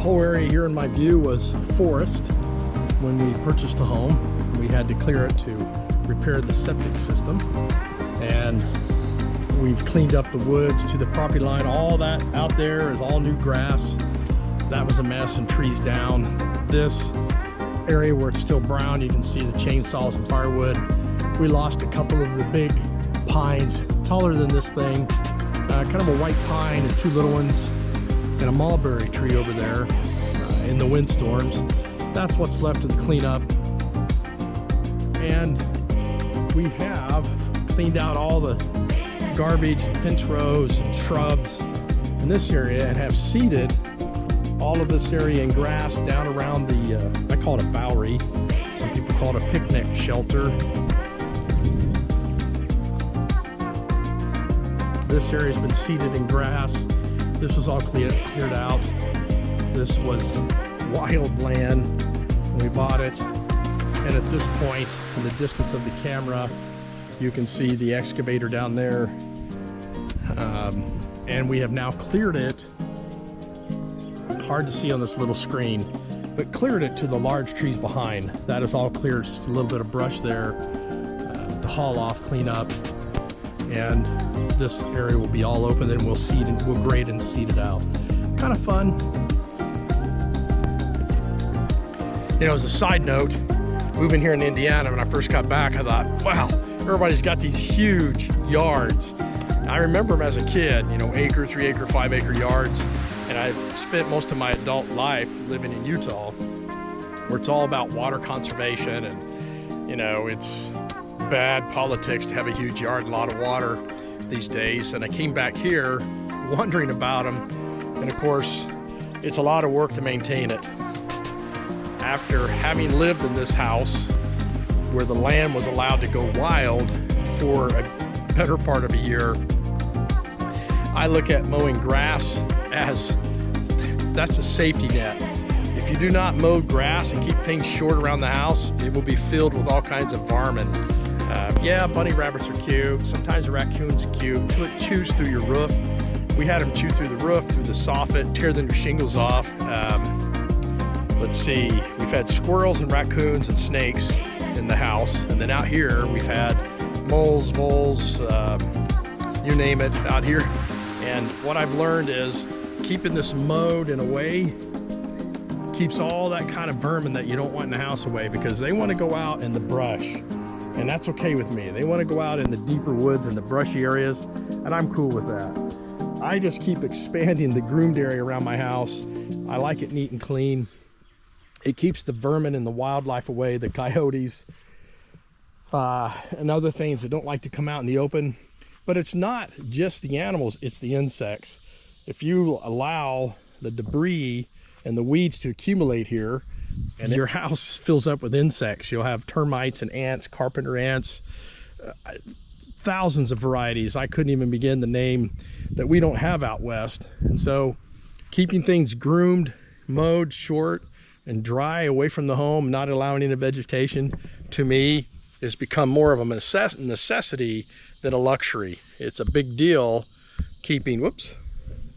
whole area here in my view was forest when we purchased the home. We had to clear it to repair the septic system, and we've cleaned up the woods to the property line. All that out there is all new grass. That was a mess, and trees down. This area where it's still brown, you can see the chainsaws and firewood. We lost a couple of the big pines, taller than this thing, kind of a white pine and two little ones, and a mulberry tree over there in the windstorms. That's what's left to clean up. And we have cleaned out all the garbage and fence rows and shrubs in this area, and have seeded all of this area in grass down around the, I call it a bowery. Some people call it a picnic shelter. This area's been seeded in grass. This was all cleared out. This was wild land when we bought it. And at this point, in the distance of the camera, you can see the excavator down there. And we have now cleared it. Hard to see on this little screen, but cleared it to the large trees behind. That is all cleared, just a little bit of brush there to haul off, clean up. And this area will be all open, then we'll seed and we'll grade and seed it out. Kind of fun. You know, as a side note, moving here in Indiana, when I first got back, I thought, wow, everybody's got these huge yards. I remember them as a kid, you know, acre, 3 acre, 5 acre yards. And I've spent most of my adult life living in Utah, where it's all about water conservation, and, you know, it's bad politics to have a huge yard and a lot of water these days. And I came back here wondering about them, and of course, it's a lot of work to maintain it. After having lived in this house where the land was allowed to go wild for a better part of a year, I look at mowing grass as that's a safety net. If you do not mow grass and keep things short around the house, it will be filled with all kinds of vermin. Yeah, bunny rabbits are cute. Sometimes a raccoon's cute. Chews through your roof. We had them chew through the roof, through the soffit, tear the shingles off. Let's see, we've had squirrels and raccoons and snakes in the house. And then out here, we've had moles, voles, you name it out here. And what I've learned is keeping this mowed in a way keeps all that kind of vermin that you don't want in the house away, because they want to go out in the brush, and that's okay with me. They want to go out in the deeper woods and the brushy areas, and I'm cool with that. I just keep expanding the groomed area around my house. I like it neat and clean. It keeps the vermin and the wildlife away, the coyotes and other things that don't like to come out in the open. But it's not just the animals, it's the insects. If you allow the debris and the weeds to accumulate here, and your house fills up with insects, you'll have termites and ants, carpenter ants, thousands of varieties. I couldn't even begin to name that we don't have out west. And so keeping things groomed, mowed short, and dry away from the home, not allowing any vegetation, to me, has become more of a necessity than a luxury. It's a big deal keeping,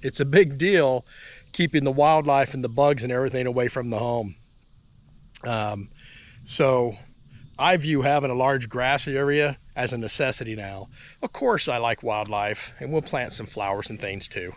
it's a big deal keeping the wildlife and the bugs and everything away from the home. So I view having a large grass area as a necessity now. Of course, I like wildlife, and we'll plant some flowers and things too.